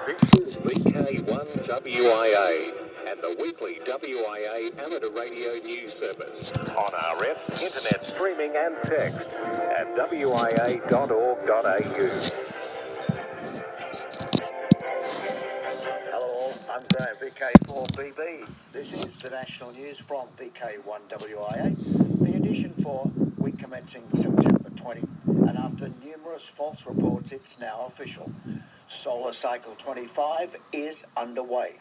This is VK1WIA and the weekly WIA amateur radio news service on RF, internet streaming and text at wia.org.au. Hello all, I'm Graham, VK4BB. This is the national news from VK1WIA, the edition for week commencing September 20. And after numerous false reports, it's now official. Solar Cycle 25 is underway.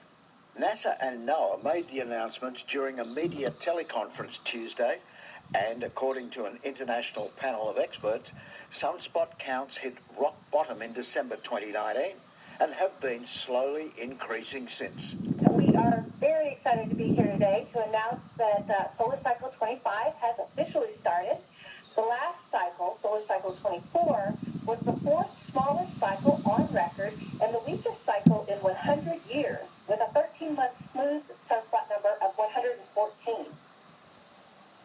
NASA and NOAA made the announcement during a media teleconference Tuesday, and according to an international panel of experts, sunspot counts hit rock bottom in December 2019 and have been slowly increasing since. We are very excited to be here today to announce that Solar Cycle 25 has officially started. The last cycle, Solar Cycle 24, was the fourth smallest cycle on record and the weakest cycle in 100 years, with a 13-month smooth sunspot number of 114.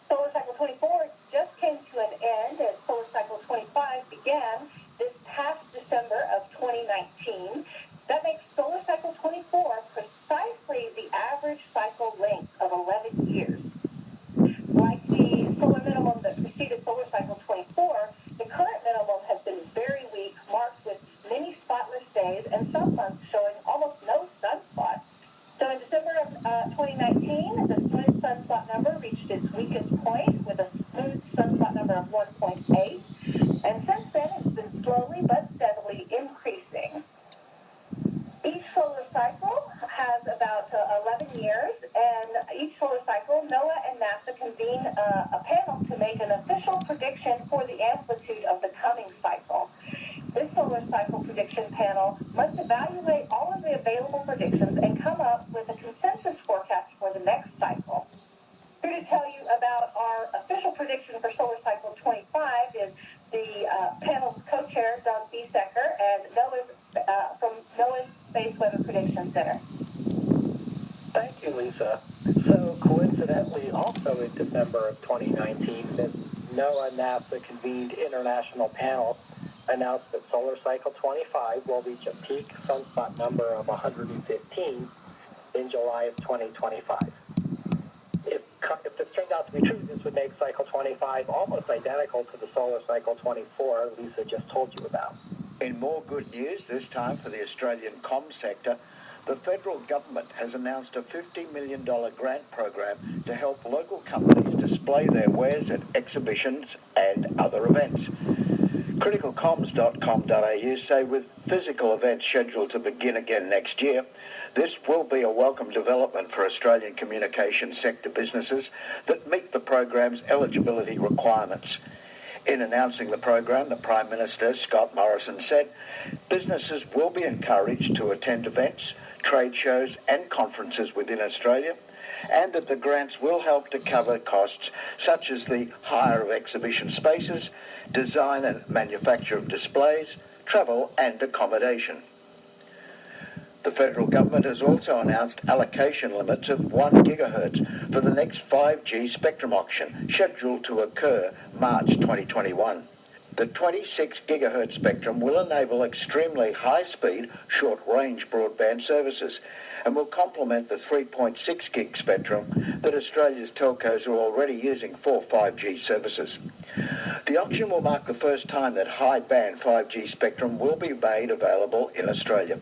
Solar Cycle 24 just came to an end as Solar Cycle 25 began this past December of 2019. That makes Solar Cycle 24 precisely the average cycle length of 11 years. Like the solar minimum that preceded Solar Cycle 24, the current minimum has been very weak, marked with many spotless days and some months showing almost no sunspots. So in December of 2019, the smooth sunspot number reached its weakest point with a smooth sunspot number of 1.8, and since then it's been slowly but steadily increasing. Each solar cycle has about 11 years, and each solar cycle, NOAA and NASA convene a panel to make an official prediction for the amplitude of the coming cycle. This solar cycle prediction panel must evaluate all of the available predictions and come up with a consensus forecast for the next cycle. Here to tell you about our official prediction for Solar Cycle 25 is the panel's co-chair, Don Biesecker, and from NOAA's Space Weather Prediction Center. Thank you, Lisa. So coincidentally, also in December of 2019, the NOAA NASA convened international panel announced that Solar Cycle 25 will reach a peak sunspot number of 115 in July of 2025. If this turned out to be true, this would make Cycle 25 almost identical to the Solar Cycle 24 Lisa just told you about. In more good news, this time for the Australian comms sector, the federal government has announced a $50 million grant program to help local companies display their wares at exhibitions and other events. Criticalcoms.com.au say with physical events scheduled to begin again next year, this will be a welcome development for Australian communications sector businesses that meet the program's eligibility requirements. In announcing the program, the Prime Minister, Scott Morrison, said businesses will be encouraged to attend events, trade shows and conferences within Australia, and that the grants will help to cover costs such as the hire of exhibition spaces, design and manufacture of displays, travel and accommodation. The federal government has also announced allocation limits of 1 gigahertz for the next 5G spectrum auction, scheduled to occur March 2021. The 26 gigahertz spectrum will enable extremely high-speed, short-range broadband services and will complement the 3.6 gig spectrum that Australia's telcos are already using for 5G services. The auction will mark the first time that high-band 5G spectrum will be made available in Australia.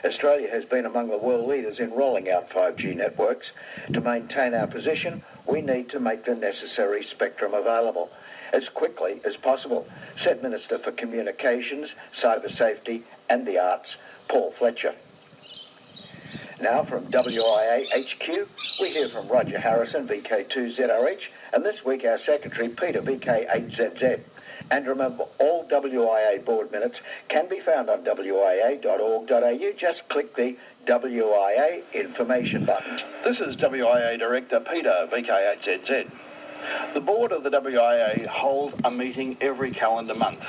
Australia has been among the world leaders in rolling out 5G networks. To maintain our position, we need to make the necessary spectrum available as quickly as possible, said Minister for Communications, Cyber Safety and the Arts, Paul Fletcher. Now from WIA HQ, we hear from Roger Harrison, VK2ZRH, and this week our Secretary, Peter, VK8ZZ. And remember, all WIA board minutes can be found on wia.org.au. Just click the WIA information button. This is WIA Director Peter, VK8ZZ. The board of the WIA holds a meeting every calendar month.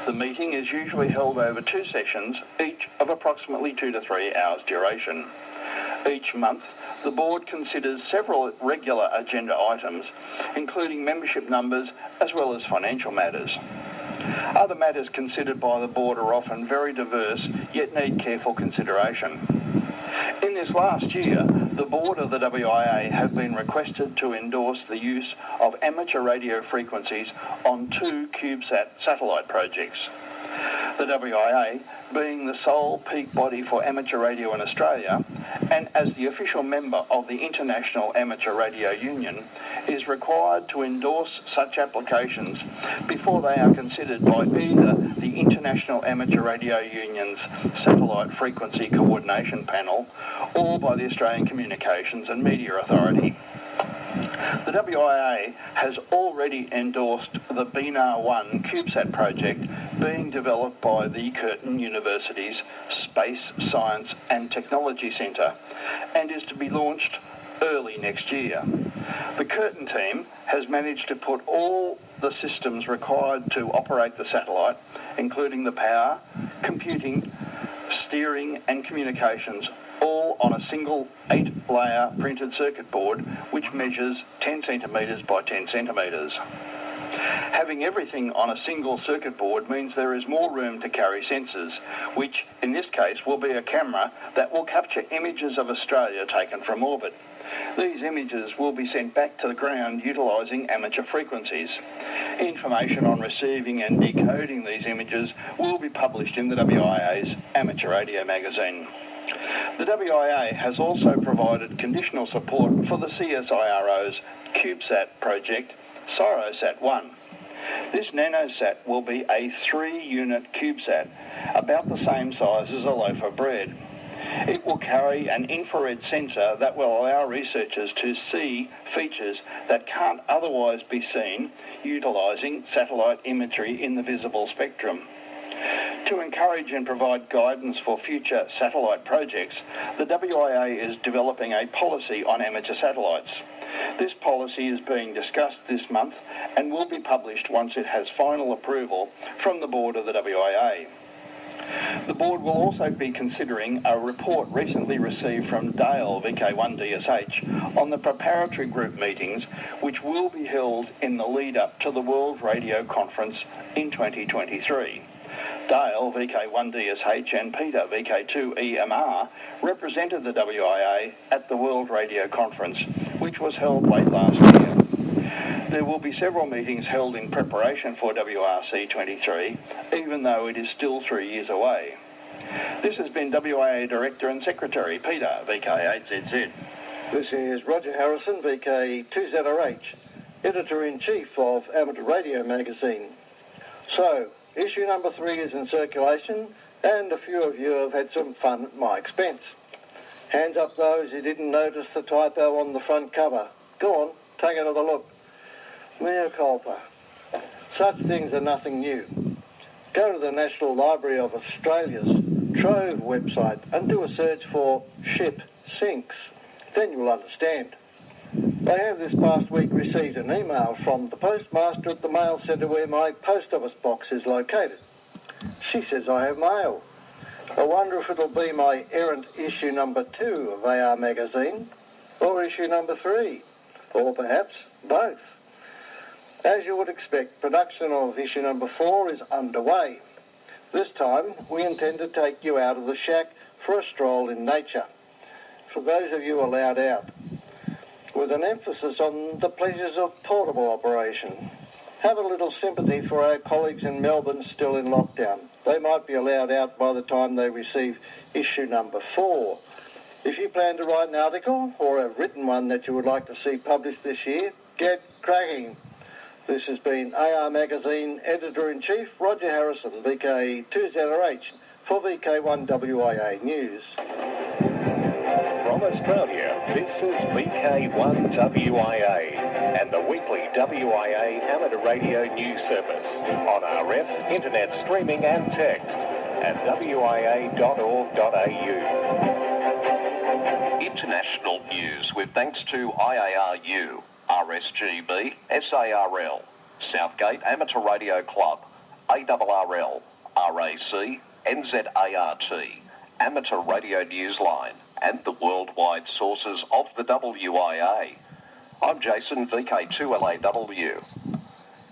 The meeting is usually held over 2 sessions, each of approximately 2 to 3 hours duration. Each month, the board considers several regular agenda items, including membership numbers as well as financial matters. Other matters considered by the board are often very diverse, yet need careful consideration. In this last year, the board of the WIA have been requested to endorse the use of amateur radio frequencies on 2 CubeSat satellite projects. The WIA, being the sole peak body for amateur radio in Australia, and as the official member of the International Amateur Radio Union, is required to endorse such applications before they are considered by either the International Amateur Radio Union's Satellite Frequency Coordination Panel or by the Australian Communications and Media Authority. The WIA has already endorsed the BNAR-1 CubeSat project being developed by the Curtin University's Space, Science and Technology Centre and is to be launched early next year. The Curtin team has managed to put all the systems required to operate the satellite, including the power, computing, steering and communications, all on a single 8-layer printed circuit board which measures 10 centimetres by 10 centimetres. Having everything on a single circuit board means there is more room to carry sensors, which in this case will be a camera that will capture images of Australia taken from orbit. These images will be sent back to the ground utilising amateur frequencies. Information on receiving and decoding these images will be published in the WIA's Amateur Radio magazine. The WIA has also provided conditional support for the CSIRO's CubeSat project, CSIROSat-1. This nanosat will be a 3-unit CubeSat, about the same size as a loaf of bread. It will carry an infrared sensor that will allow researchers to see features that can't otherwise be seen utilising satellite imagery in the visible spectrum. To encourage and provide guidance for future satellite projects, the WIA is developing a policy on amateur satellites. This policy is being discussed this month and will be published once it has final approval from the board of the WIA. The board will also be considering a report recently received from Dale VK1DSH on the preparatory group meetings which will be held in the lead-up to the World Radio Conference in 2023. Dale VK1DSH and Peter VK2EMR represented the WIA at the World Radio Conference, which was held late last year. There will be several meetings held in preparation for WRC 23, even though it is still 3 years away. This has been WIA Director and Secretary Peter VK8ZZ. This is Roger Harrison, VK2ZRH, Editor-in-Chief of Amateur Radio magazine. So, issue number 3 is in circulation, and a few of you have had some fun at my expense. Hands up those who didn't notice the typo on the front cover. Go on, take another look. Mea culpa. Such things are nothing new. Go to the National Library of Australia's Trove website and do a search for ship sinks. Then you'll understand. They have this past week received an email from the postmaster at the mail centre where my post office box is located. She says I have mail. I wonder if it'll be my errant issue number 2 of AR magazine, or issue number 3, or perhaps both. As you would expect, production of issue number 4 is underway. This time, we intend to take you out of the shack for a stroll in nature, for those of you allowed out, with an emphasis on the pleasures of portable operation. Have a little sympathy for our colleagues in Melbourne still in lockdown. They might be allowed out by the time they receive issue number 4. If you plan to write an article or have written one that you would like to see published this year, get cracking. This has been AR Magazine Editor-in-Chief Roger Harrison, VK2ZRH, for VK1WIA News. From Australia, this is VK1WIA and the weekly WIA amateur radio news service on RF, internet streaming and text at wia.org.au. International news with thanks to IARU, RSGB, SARL, Southgate Amateur Radio Club, ARRL, RAC, NZART, Amateur Radio Newsline, and the worldwide sources of the WIA. I'm Jason, VK2LAW.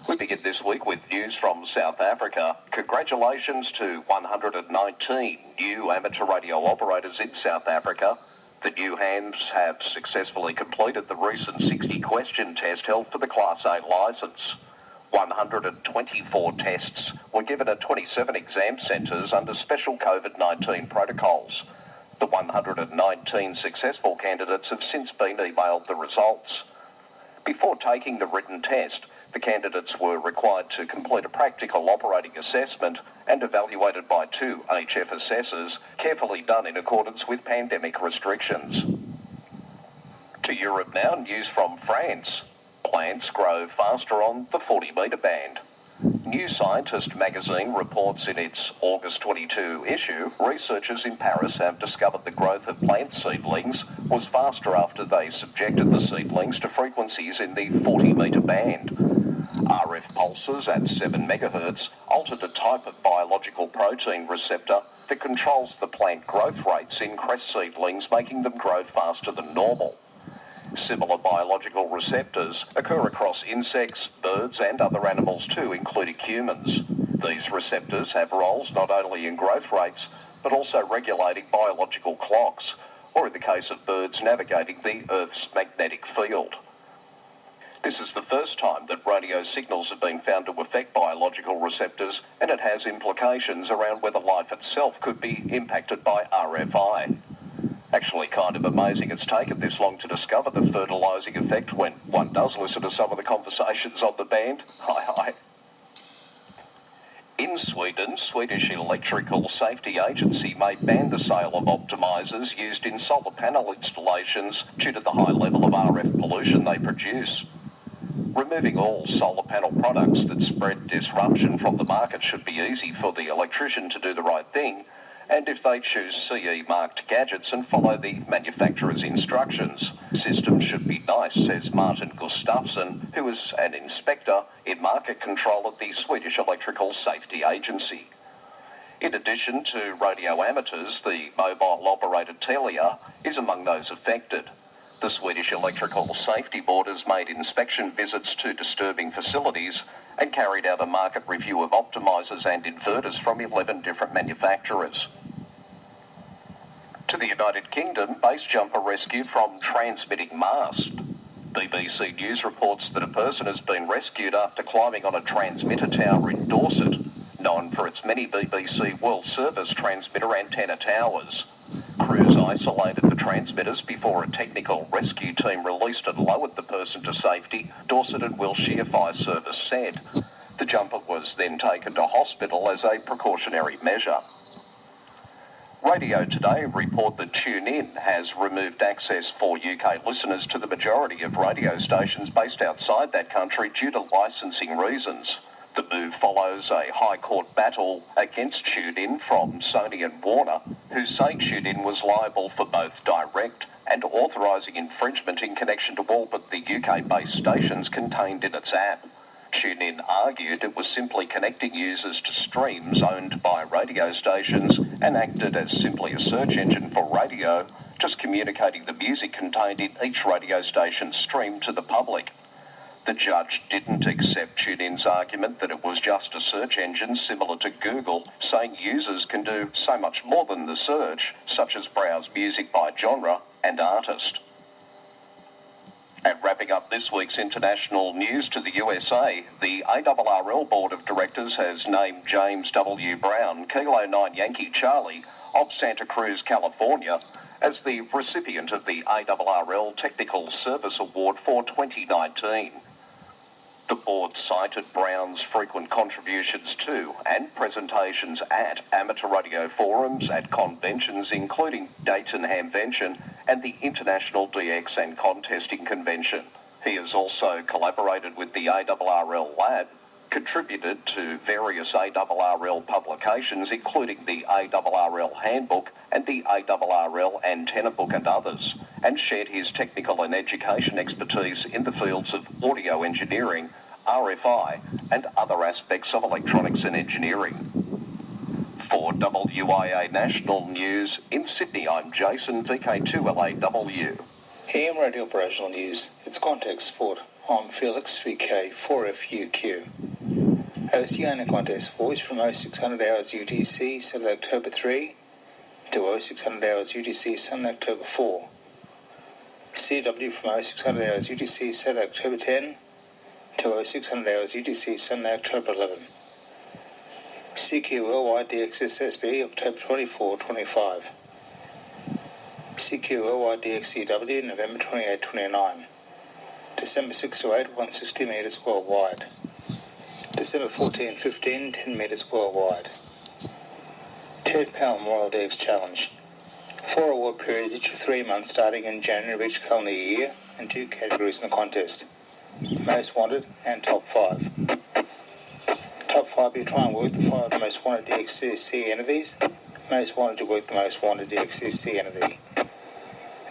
We begin this week with news from South Africa. Congratulations to 119 new amateur radio operators in South Africa. The new hands have successfully completed the recent 60-question test held for the Class A licence. 124 tests were given at 27 exam centres under special COVID-19 protocols. The 119 successful candidates have since been emailed the results. Before taking the written test, the candidates were required to complete a practical operating assessment and evaluated by 2 HF assessors, carefully done in accordance with pandemic restrictions. To Europe now, news from France. Plants grow faster on the 40-metre band. New Scientist magazine reports in its August 22 issue, researchers in Paris have discovered the growth of plant seedlings was faster after they subjected the seedlings to frequencies in the 40-metre band. RF pulses at 7 megahertz altered a type of biological protein receptor that controls the plant growth rates in cress seedlings, making them grow faster than normal. Similar biological receptors occur across insects, birds and other animals too, including humans. These receptors have roles not only in growth rates, but also regulating biological clocks, or in the case of birds, navigating the Earth's magnetic field. This is the first time that radio signals have been found to affect biological receptors, and it has implications around whether life itself could be impacted by RFI. Actually kind of amazing it's taken this long to discover the fertilising effect when one does listen to some of the conversations on the band. Hi. In Sweden, Swedish Electrical Safety Agency may ban the sale of optimisers used in solar panel installations due to the high level of RF pollution they produce. Removing all solar panel products that spread disruption from the market should be easy for the electrician to do the right thing, and if they choose CE-marked gadgets and follow the manufacturer's instructions. Systems should be nice, says Martin Gustafsson, who is an inspector in market control at the Swedish Electrical Safety Agency. In addition to radio amateurs, the mobile operator Telia is among those affected. The Swedish Electrical Safety Board has made inspection visits to disturbing facilities and carried out a market review of optimisers and inverters from 11 different manufacturers. To the United Kingdom, base jumper rescued from transmitting mast. BBC News reports that a person has been rescued after climbing on a transmitter tower in Dorset, known for its many BBC World Service transmitter antenna towers. Crews isolated the transmitters before a technical rescue team released and lowered the person to safety, Dorset and Wiltshire Fire Service said. The jumper was then taken to hospital as a precautionary measure. Radio Today report that TuneIn has removed access for UK listeners to the majority of radio stations based outside that country due to licensing reasons. The move follows a High Court battle against TuneIn from Sony and Warner, who say TuneIn was liable for both direct and authorising infringement in connection to all but the UK-based stations contained in its app. TuneIn argued it was simply connecting users to streams owned by radio stations and acted as simply a search engine for radio, just communicating the music contained in each radio station's stream to the public. The judge didn't accept TuneIn's argument that it was just a search engine similar to Google, saying users can do so much more than the search, such as browse music by genre and artist. And wrapping up this week's international news to the USA, the ARRL Board of Directors has named James W. Brown, Kilo 9 Yankee Charlie, of Santa Cruz, California, as the recipient of the ARRL Technical Service Award for 2019. The board cited Brown's frequent contributions to and presentations at amateur radio forums, at conventions including Dayton Hamvention and the International DX and Contesting Convention. He has also collaborated with the ARRL Lab, contributed to various ARRL publications including the ARRL Handbook and the ARRL Antenna Book and others, and shared his technical and education expertise in the fields of audio engineering, RFI and other aspects of electronics and engineering. For WIA National News in Sydney, I'm Jason, VK2LAW. AM Radio Operational News. It's contact sport I'm Felix, VK4FUQ. Oceania Contest, voice from 0600 hours UTC, Saturday, October 3 to 0600 hours UTC, Sunday, October 4. CW from 0600 hours UTC, Saturday, October 10 to 0600 hours UTC, Sunday, October 11. CQ Worldwide DXSSB, October 24-25. CQ Worldwide DXCW, November 28-29. December 6 to 8, 160 metres worldwide. December 14-15, 10 metres worldwide. £10 Memorial DX Challenge. 4 award periods each of 3 months starting in January of each calendar year, and 2 categories in the contest. Most Wanted and Top 5. Top 5, you try and work the 5 most wanted DXCC entities. Most wanted to work the most wanted DXCC entity.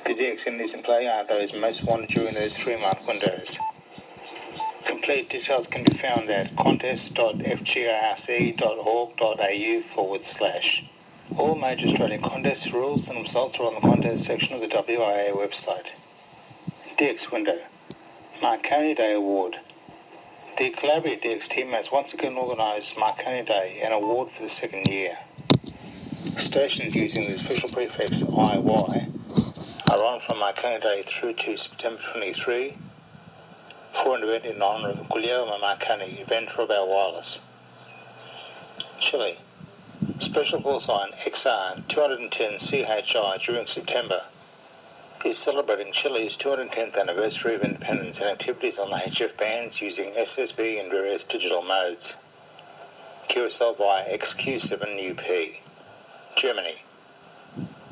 The DX entities in play are those most wanted during those 3-month windows. Complete details can be found at contest.fgrc.org.au/. All major Australian contest rules and results are on the contest section of the WIA website. DX window. Marconi Day Award. The Collaborative DX team has once again organised Marconi Day, an award for the 2nd year. Stations using the special prefix IY are on from Marconi Day through to September 23 for an event in honour of Guglielmo Marconi, inventor of our wireless. Chile. Special call sign XR 210CHI during September is celebrating Chile's 210th anniversary of independence and activities on the HF bands using SSB in various digital modes. QSL via XQ7UP. Germany.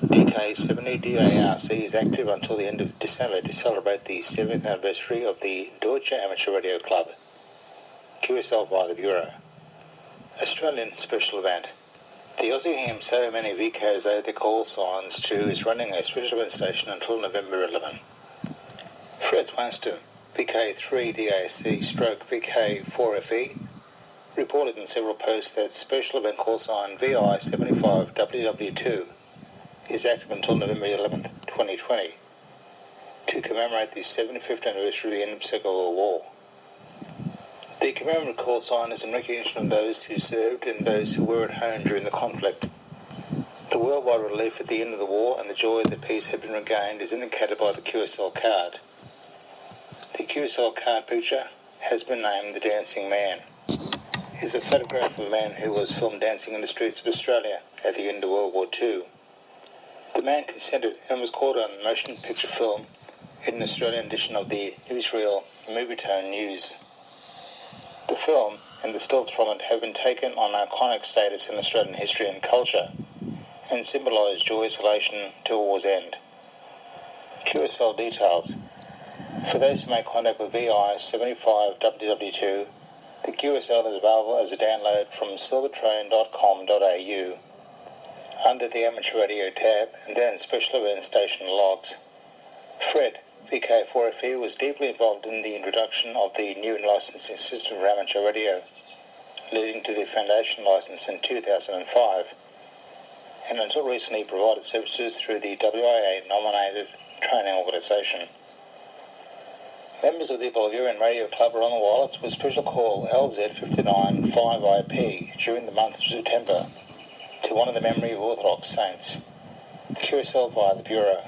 DK70 DARC is active until the end of December to celebrate the 7th anniversary of the Deutsche Amateur Radio Club. QSL via the Bureau. Australian special event. The Aussie So Many VKs owe their call signs to is running a special event station until November 11. Fred Swanston, VK3DAC/VK4FE, reported in several posts that special event call sign VI75WW2 is active until November 11th, 2020, to commemorate the 75th anniversary of the end of the Second World War. The commemorative call sign is in recognition of those who served and those who were at home during the conflict. The worldwide relief at the end of the war and the joy that peace had been regained is indicated by the QSL card. The QSL card picture has been named the Dancing Man. It is a photograph of a man who was filmed dancing in the streets of Australia at the end of World War II. The man consented and was caught on motion picture film in an Australian edition of the Newsreel Movietone News. The film and the stills from it have been taken on iconic status in Australian history and culture and symbolise joyous elation to war's end. QSL details. For those who make contact with VI75WW2, the QSL is available as a download from silvertrain.com.au under the Amateur Radio tab and then Special Event Station logs. Fred, VK4FE, was deeply involved in the introduction of the new licensing system for amateur radio, leading to the Foundation license in 2005, and until recently provided services through the WIA-nominated training organisation. Members of the Bulgarian Radio Club are on the wireless with special call LZ595IP during the month of September to honour the memory of Orthodox saints. QSL via the Bureau.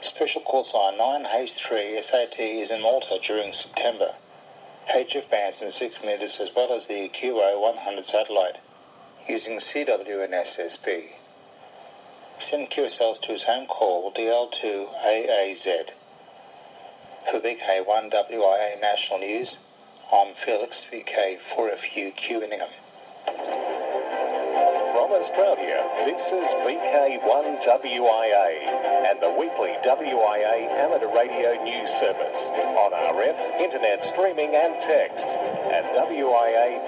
Special call sign 9H3SAT is in Malta during September. HF bands in 6 metres as well as the QO100 satellite using CW and SSB. Send QSLs to his home call DL2AAZ. For VK1WIA National News, I'm Felix, VK4FUQ Inningham. From Australia, this is VK1WIA and the weekly WIA amateur radio news service on RF, internet streaming and text at wia.org.au.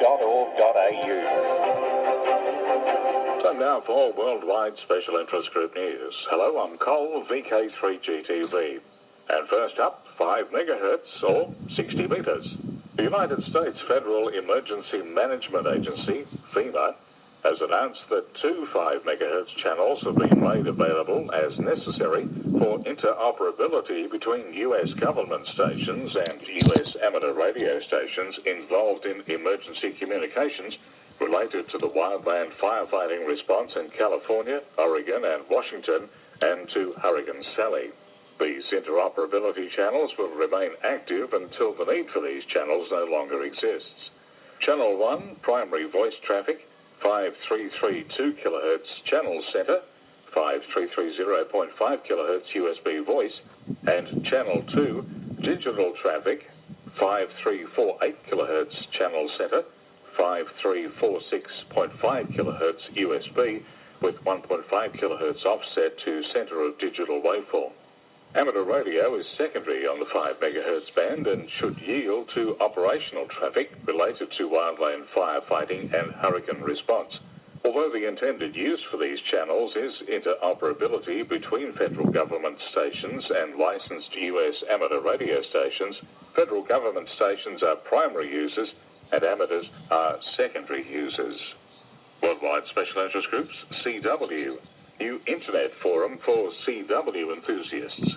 Time now for Worldwide Special Interest Group News. Hello, I'm Cole, VK3GTV. And first up, 5 megahertz or 60 meters. The United States Federal Emergency Management Agency, FEMA, has announced that 2 5 megahertz channels have been made available as necessary for interoperability between U.S. government stations and U.S. amateur radio stations involved in emergency communications related to the wildland firefighting response in California, Oregon and Washington, and to Hurricane Sally. These interoperability channels will remain active until the need for these channels no longer exists. Channel 1, primary voice traffic, 5332 kHz channel center, 5330.5 kHz USB voice, and Channel 2, digital traffic, 5348 kHz channel center, 5346.5 kHz USB, with 1.5 kHz offset to center of digital waveform. Amateur radio is secondary on the 5 MHz band and should yield to operational traffic related to wildland firefighting and hurricane response. Although the intended use for these channels is interoperability between federal government stations and licensed U.S. amateur radio stations, federal government stations are primary users and amateurs are secondary users. Worldwide Special Interest Groups, CW, new Internet Forum for CW enthusiasts.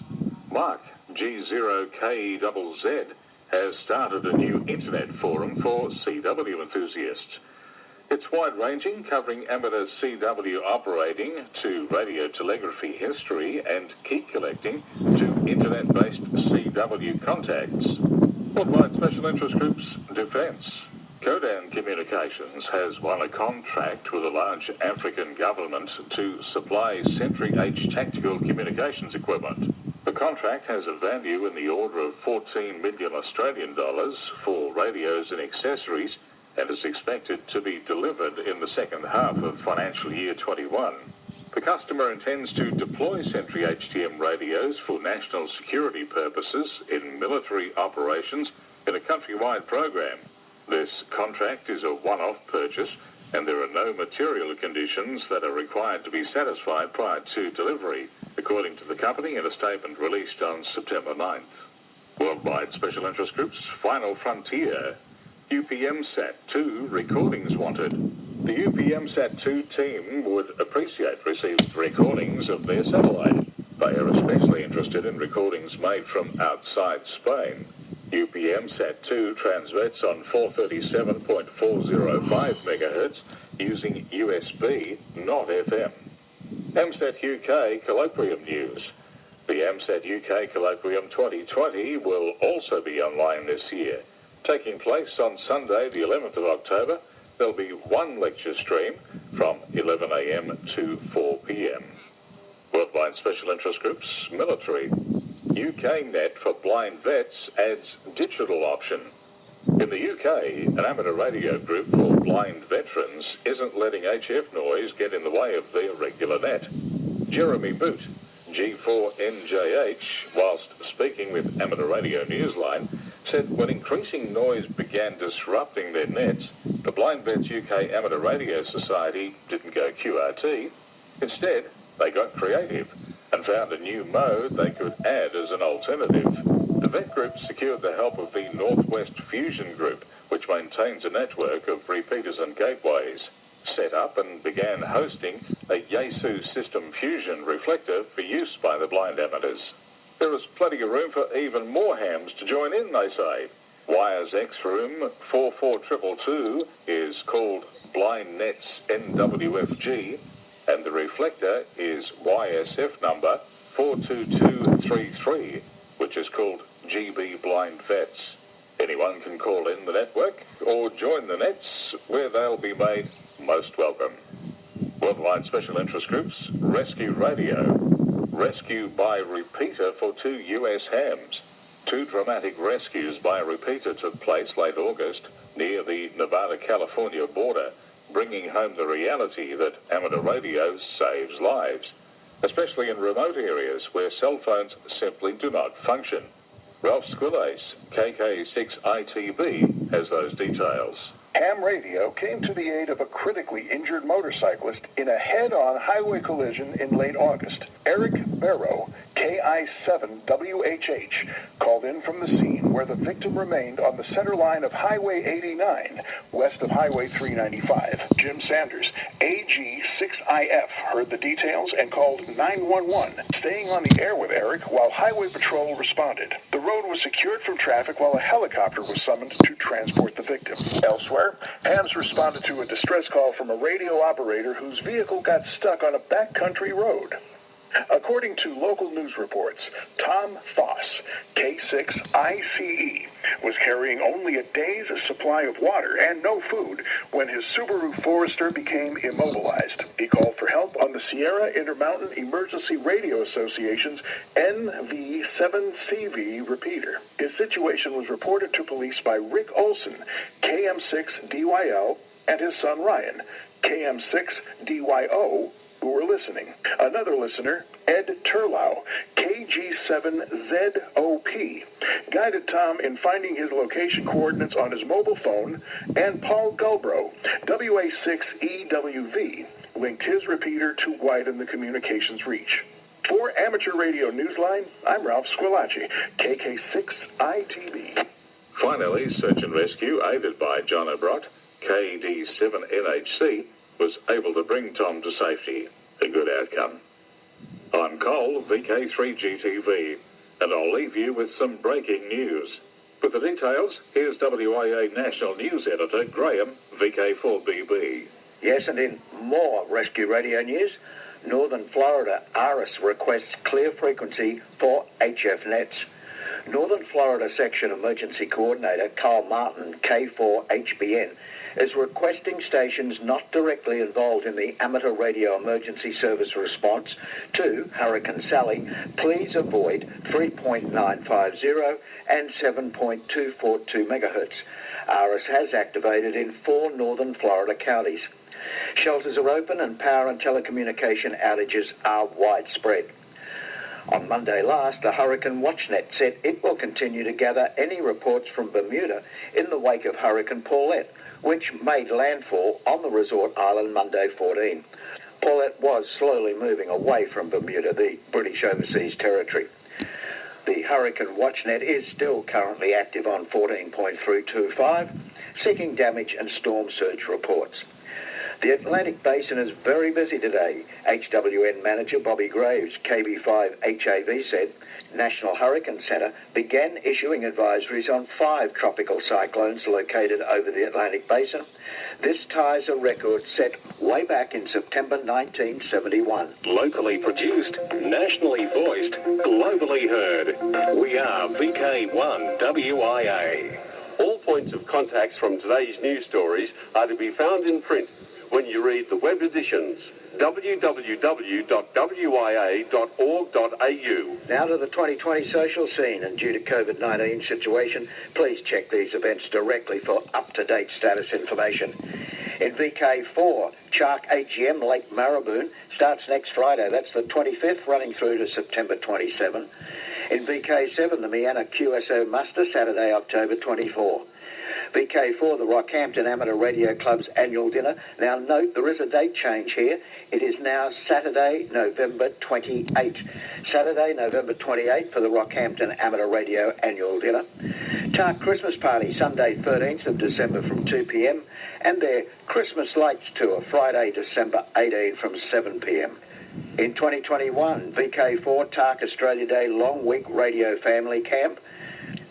Mark, G0KZZ, has started a new Internet Forum for CW enthusiasts. It's wide-ranging, covering amateur CW operating to radio telegraphy history and key collecting to Internet-based CW contacts. Worldwide Special Interest Groups, Defence. Codan Communications has won a contract with a large African government to supply Sentry H tactical communications equipment. The contract has a value in the order of 14 million Australian dollars for radios and accessories and is expected to be delivered in the second half of financial year 21. The customer intends to deploy Sentry HTM radios for national security purposes in military operations in a countrywide program. This contract is a one-off purchase and there are no material conditions that are required to be satisfied prior to delivery, according to the company in a statement released on September 9th. Worldwide Special Interest Groups, Final Frontier. UPMSat-2 recordings wanted. The UPMSat-2 team would appreciate receiving recordings of their satellite. They are especially interested in recordings made from outside Spain. UPMSat-2 transmits on 437.405 MHz using USB, not FM. AMSAT UK Colloquium News. The AMSAT UK Colloquium 2020 will also be online this year. Taking place on Sunday, the 11th of October, there'll be one lecture stream from 11 a.m. to 4 p.m. Worldwide Special Interest Groups, Military. UKNet for blind vets adds digital option. In the UK, an amateur radio group for blind veterans isn't letting HF noise get in the way of their regular net. Jeremy Boot, G4NJH, whilst speaking with Amateur Radio Newsline, said when increasing noise began disrupting their nets, the Blind Vets UK Amateur Radio Society didn't go QRT. Instead, they got creative and found a new mode they could add as an alternative. The vet group secured the help of the Northwest Fusion Group, which maintains a network of repeaters and gateways, set up and began hosting a Yaesu system fusion reflector for use by the blind amateurs. There is plenty of room for even more hams to join in, they say. Wires X Room 44222 is called Blind Nets NWFG, and the reflector is YSF number 42233, which is called GB Blind Vets. Anyone can call in the network or join the nets, where they'll be made most welcome. Worldwide Special Interest Groups, Rescue Radio. Rescue by repeater for 2 US hams. 2 dramatic rescues by repeater took place late August near the Nevada-California border, bringing home the reality that amateur radio saves lives, especially in remote areas where cell phones simply do not function. Ralph Squillace, KK6ITB, has those details. Ham radio came to the aid of a critically injured motorcyclist in a head-on highway collision in late August. Eric Barrow, KI7WHH, called in from the scene where the victim remained on the center line of Highway 89, west of Highway 395. Jim Sanders, AG6IF, heard the details and called 911, staying on the air with Eric while Highway Patrol responded. The road was secured from traffic while a helicopter was summoned to transport the victim. Elsewhere, Hams responded to a distress call from a radio operator whose vehicle got stuck on a backcountry road. According to local news reports, Tom Foss, K6ICE, was carrying only a day's supply of water and no food when his Subaru Forester became immobilized. He called for help on the Sierra Intermountain Emergency Radio Association's NV7CV repeater. His situation was reported to police by Rick Olson, KM6DYL, and his son Ryan, KM6DYO, who were listening. Another listener, Ed Turlau, KG7ZOP, guided Tom in finding his location coordinates on his mobile phone, and Paul Gulbro, WA6EWV, linked his repeater to widen the communications reach. For Amateur Radio Newsline, I'm Ralph Squillaci, KK6ITV. Finally, search and rescue, aided by John O'Brot, KD7NHC, was able to bring Tom to safety. A good outcome. I'm Cole, VK3GTV, and I'll leave you with some breaking news. For the details, here's WIA National News Editor Graham, VK4BB. Yes, and in more rescue radio news, Northern Florida ARIS requests clear frequency for HF nets. Northern Florida Section Emergency Coordinator Carl Martin, K4HBN, is requesting stations not directly involved in the amateur radio emergency service response to Hurricane Sally please avoid 3.950 and 7.242 megahertz. ARIS has activated in 4 northern Florida counties. Shelters are open and power and telecommunication outages are widespread. On Monday last, the Hurricane WatchNet said it will continue to gather any reports from Bermuda in the wake of Hurricane Paulette, which made landfall on the resort island Monday 14. Paulette was slowly moving away from Bermuda, the British overseas territory. The Hurricane WatchNet is still currently active on 14.325, seeking damage and storm surge reports. The Atlantic Basin is very busy today. HWN manager Bobby Graves, KB5HAV, said National Hurricane Center began issuing advisories on 5 tropical cyclones located over the Atlantic Basin. This ties a record set way back in September 1971. Locally produced, nationally voiced, globally heard. We are VK1WIA. All points of contacts from today's news stories are to be found in print when you read the web editions, www.wia.org.au. Now to the 2020 social scene, and due to COVID-19 situation, please check these events directly for up-to-date status information. In VK4, Shark AGM Lake Marabou starts next Friday. That's the 25th, running through to September 27. In VK7, the Miana QSO Muster, Saturday, October 24. VK4, the Rockhampton Amateur Radio Club's annual dinner. Now note, there is a date change here. It is now Saturday, November 28. Saturday, November 28 for the Rockhampton Amateur Radio annual dinner. Tark Christmas Party, Sunday 13th of December from 2 p.m. and their Christmas Lights Tour, Friday, December 18 from 7 p.m. In 2021, VK4 Tark Australia Day Long Week Radio Family Camp.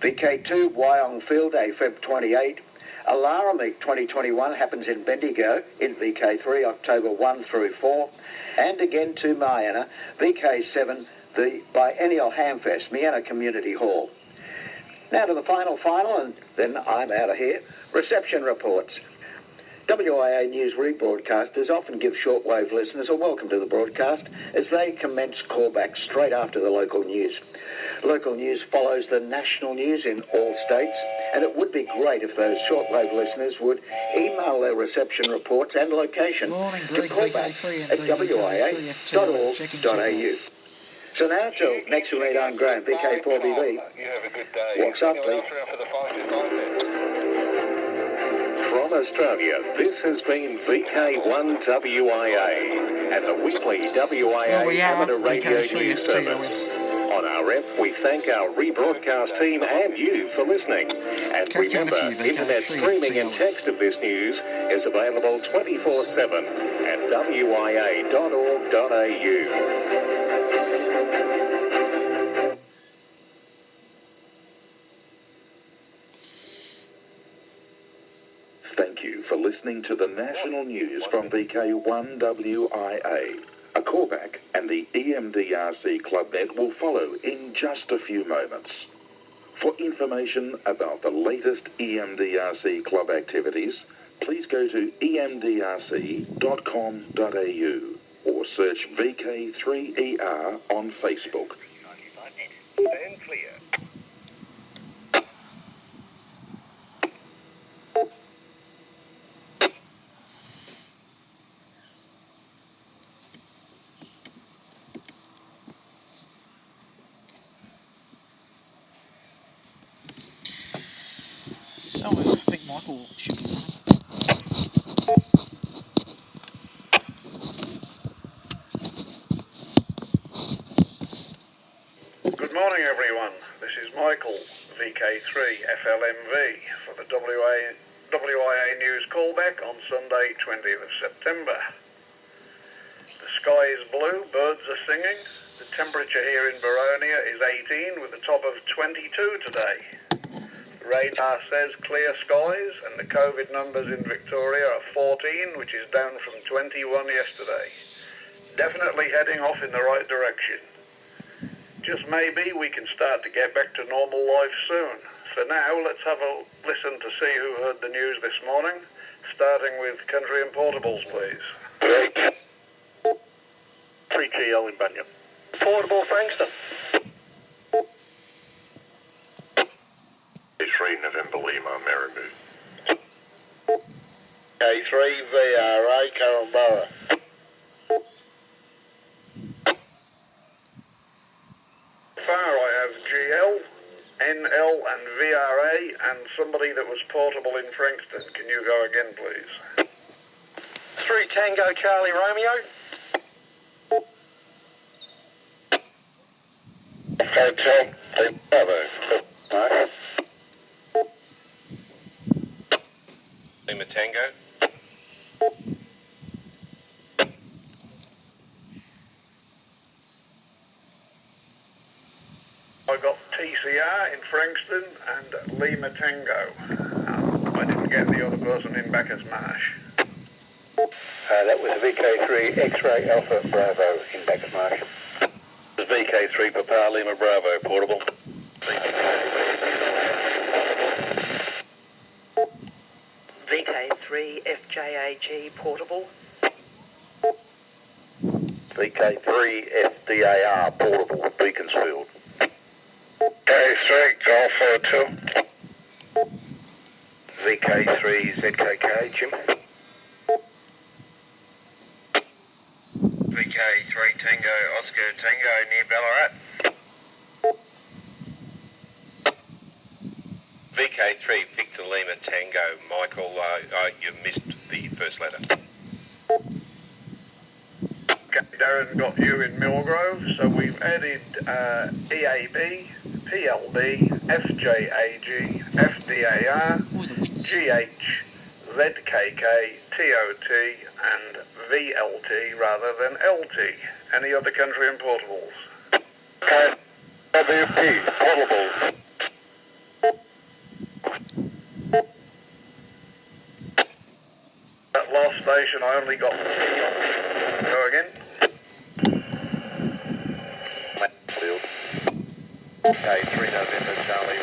VK2 Wyong Field Day, Feb 28. Alara Meet 2021 happens in Bendigo in VK3, October 1 through 4. And again to Miana, VK7, the biennial Hamfest, Miana Community Hall. Now to the final, and then I'm out of here. Reception reports. WIA News rebroadcasters often give shortwave listeners a welcome to the broadcast as they commence callbacks straight after the local news. Local news follows the national news in all states, and it would be great if those shortwave listeners would email their reception reports and location to callback@wia.org.au. So now till next we meet, I'm Graham, VK4BB. You have a good day. Walks up, please. For the 525 then. from Australia, this has been VK1WIA and the weekly WIA amateur radio news service. On RF, we thank our rebroadcast team and you for listening. And remember, internet streaming and text of this news is available 24/7 at wia.org.au. Thank you for listening to the national news from VK1WIA. A callback and the Emdrc Clubnet will follow in just a few moments. For information about the latest Emdrc Club activities, please go to emdrc.com.au or search VK3ER on Facebook. Stand clear. So I think Michael should be running. Good morning everyone, this is Michael, VK3 FLMV for the WIA News callback on Sunday 20th of September. The sky is blue, birds are singing, the temperature here in Baronia is 18 with a top of 22 today. Radar says clear skies and the COVID numbers in Victoria are 14, which is down from 21 yesterday. Definitely heading off in the right direction. Just maybe we can start to get back to normal life soon. For now, let's have a listen to see who heard the news this morning, starting with Country and Portables, please. 3GL in Bunya. Portable Frankston. 3 November Lima, Maribou. K3 VRA, Caranbara. Far I have GL, NL and VRA and somebody that was portable in Frankston. Can you go again, please? 3 Tango Charlie Romeo. Hotel, Bravo. Right. Lima Tango. I got TCR in Frankston and Lima Tango. I didn't get the other person in Bacchus Marsh. That was VK3 X-Ray Alpha Bravo in Bacchus Marsh. This is VK3 Papa Lima Bravo, portable. VK3 FJAG portable. VK3 SDAR portable, Beaconsfield. K3 Alpha 2. VK3 ZKK, Jim. VK3 Tango Oscar Tango near Ballarat. VK3 Victor Lima Tango Michael, you missed the first letter. Darren got you in Millgrove, so we've added EAB, PLB, FJAG, FDAR, GH, ZKK, TOT and VLT rather than LT. Any other country and portables? WP portables. That last station I only got... Go again? Okay, 3 November Charlie.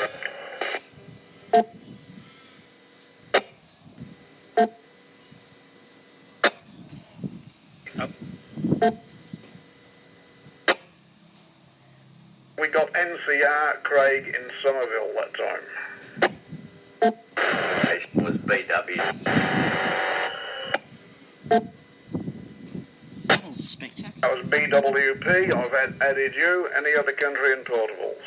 We got NCR Craig in Somerville that time. It was BW. That was BWP. I've added you. Any other country and portables?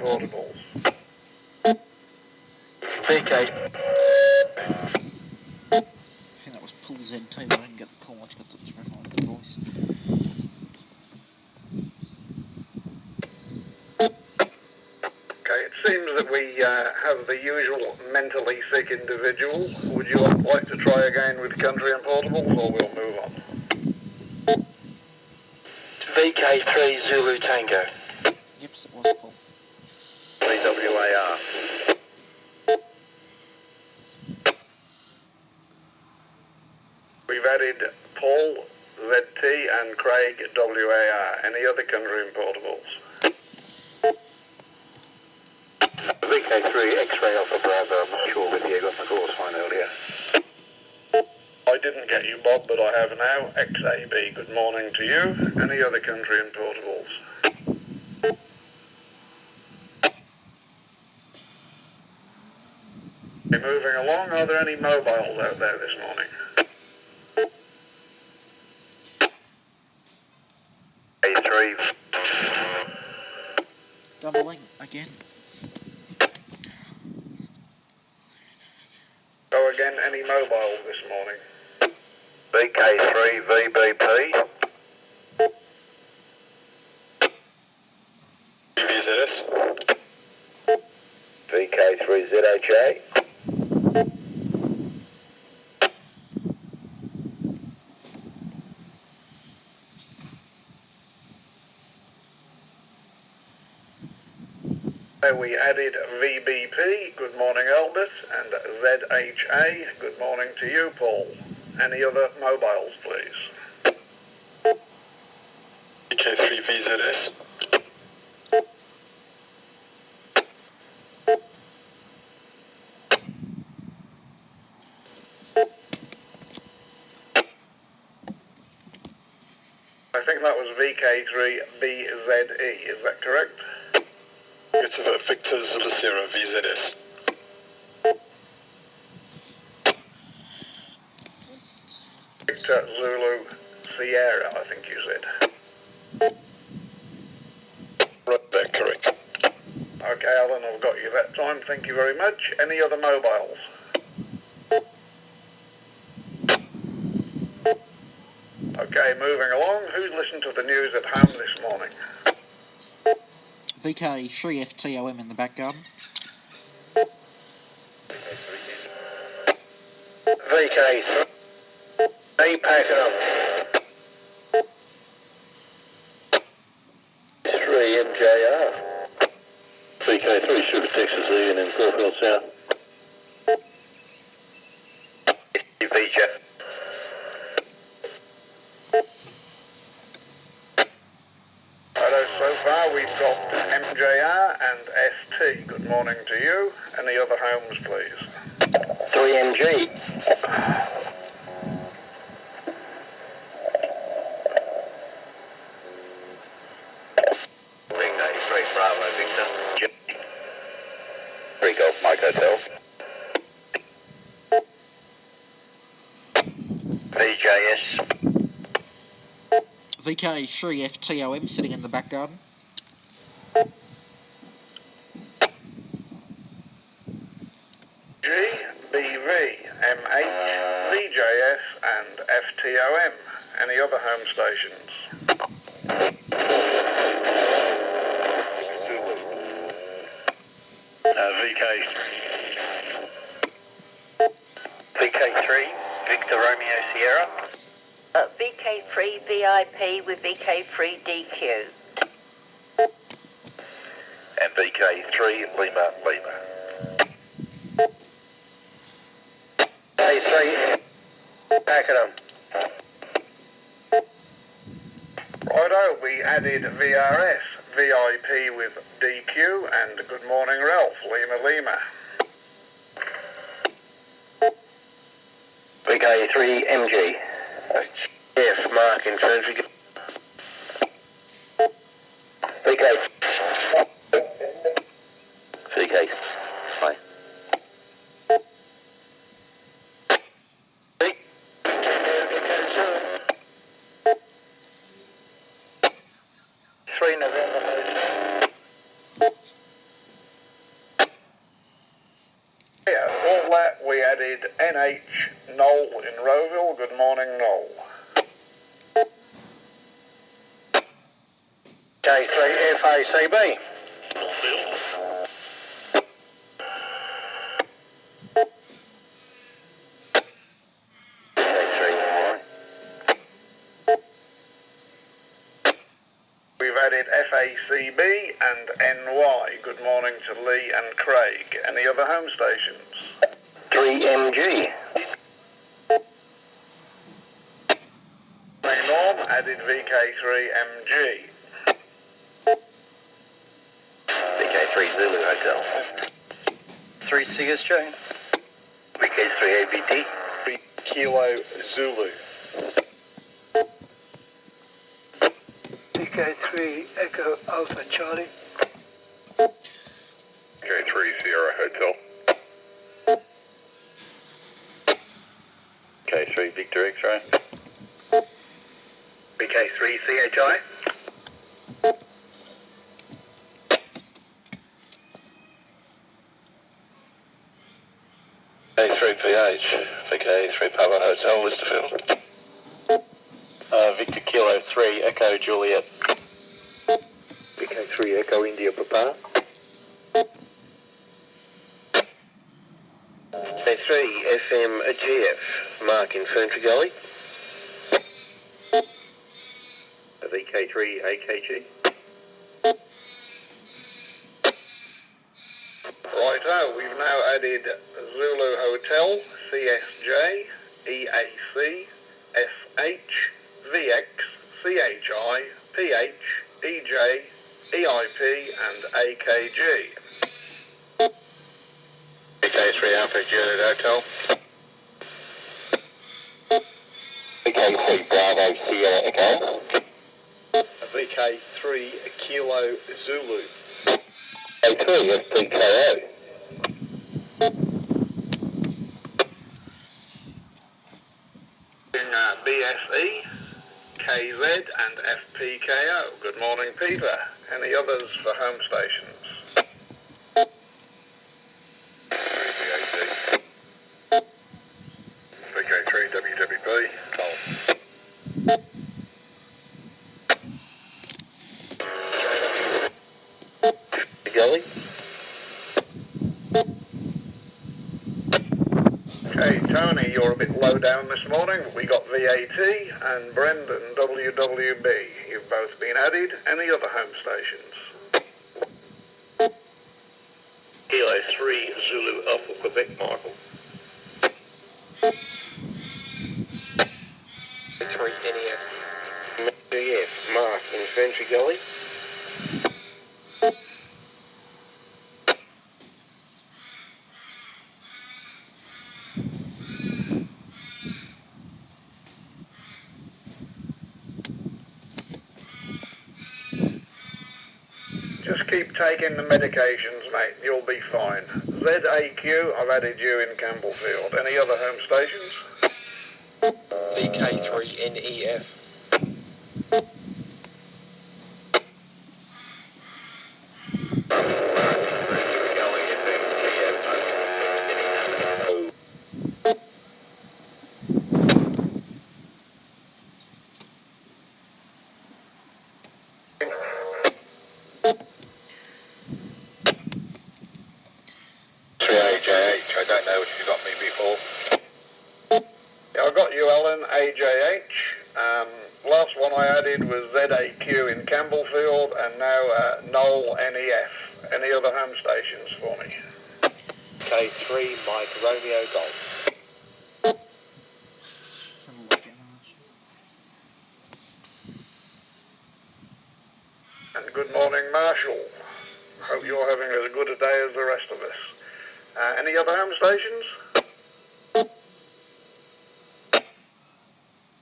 portables. I think that was Paul Zen too, but I didn't get the call, I just got the recognised the voice. Okay, it seems that we have the usual mentally sick individual. Would you like to try again with country and portables, or we'll move on? VK3 Zulu Tango. Yep, it was Paul. WAR. We've added Paul, ZT and Craig, WAR. Any other country and portables? VK3 X-Ray Alpha Bravo. I'm not sure whether you got the course fine earlier. I didn't get you, Bob, but I have now. XAB, good morning to you. Any other country and portables? Moving along, are there any mobiles out there this morning? A3. Doubling again. Go again, any mobiles this morning? VK3 VBP. VZS. VK3 ZHA. We added VBP, good morning Albert, and ZHA, good morning to you Paul. Any other mobiles please? VK3 VZS. I think that was VK3BZE, is that correct? It's Victor Zulu Sierra VZS. Victor Zulu Sierra, I think you said. Right there, correct. Okay, Alan, I've got you that time. Thank you very much. Any other mobiles? Okay, moving along. Who's listened to the news at home this morning? VK3FTOM in the back garden. VK3 pack it up. 3MJR. VK3 Super Texas Ian in Caulfield South. VJ. Hello, so far we've got MJR and ST. Good morning to you. Any other homes, please? 3MG. Bravo Victor. 3 Golf Mike Hotel. VJS. VK3FTOM sitting in the back garden. GBV, MH, VJS and FTOM. Any other home stations? VK3 Victor Romeo Sierra. VK3 VIP with VK3 DQ. And VK3 Lima Lima. A3 pack it up. Righto, we added VRS, VIP with DQ and good morning Ralph, Lima Lima. VK3 MG. Yes, Mark in Sandringham. VK. Fine. 3 November. added NH Noel in Rowville. Good morning, Noel. K3 FACB. We've added FACB and NY. Good morning to Lee and Craig. Any other home stations? 3MG. Norm added VK3MG. VK3 Zulu Hotel. 3 CSJ. VK3 ABT. 3 Kilo Zulu. VK3 Echo Alpha Charlie. VK3 Sierra Hotel. VK3 Victor X-ray. VK3 CHI. VK3PH. VK3 Papa Hotel, Listerfield. Victor Kilo 3 Echo Juliet. VK3 Echo India Papa. VK3 FM GF Mark Infantry Gully. VK3 AKG. Righto, we've now added Zulu Hotel, CSJ, EAC, SH, VX, CHI, PH, EJ, EIP and AKG. VK3 Alpha Juliet Hotel. VK3 Bravo Sierra Echo. VK3 Kilo Zulu. VK3 FPKO. BSE, KZ and FPKO. Good morning, Peter. Any others for home stations? VK3 WWP. Gully. Okay, Tony, you're a bit low down this morning. We got VAT and Brendan WWB. You've both been added. Any other home stations? Kilo 3 Zulu Alpha Quebec, Michael. 3 NEF. MGF Mark Infantry Gully. Just keep taking the medications, mate. You'll be fine. ZAQ, I've added you in Campbellfield. Any other home stations? VK3 NEF. I don't know if you got me before. Yeah, I got you, Alan, AJH. Last one I added was ZAQ in Campbellfield, and now Noel NEF. Any other home stations for me? K3 Mike Romeo Golf. And good morning, Marshall. Hope you're having as good a day as the rest of us. Any other home stations?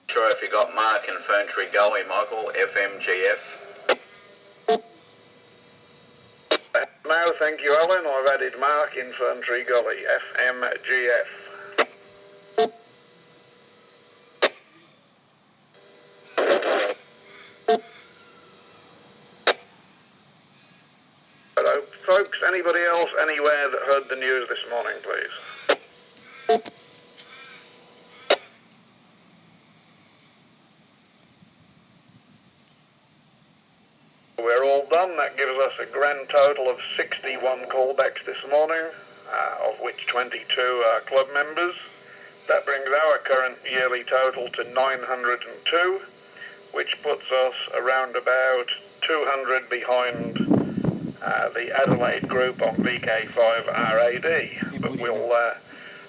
Sure if you got Mark Infantry Gully, Michael, FMGF. No, thank you, Alan. I've added Mark Infantry Gully, FMGF. Hello, folks. Anybody else anywhere that heard the news this morning, please? done. That gives us a grand total of 61 callbacks this morning, of which 22 are club members. That brings our current yearly total to 902, which puts us around about 200 behind the Adelaide group on VK5RAD. But we'll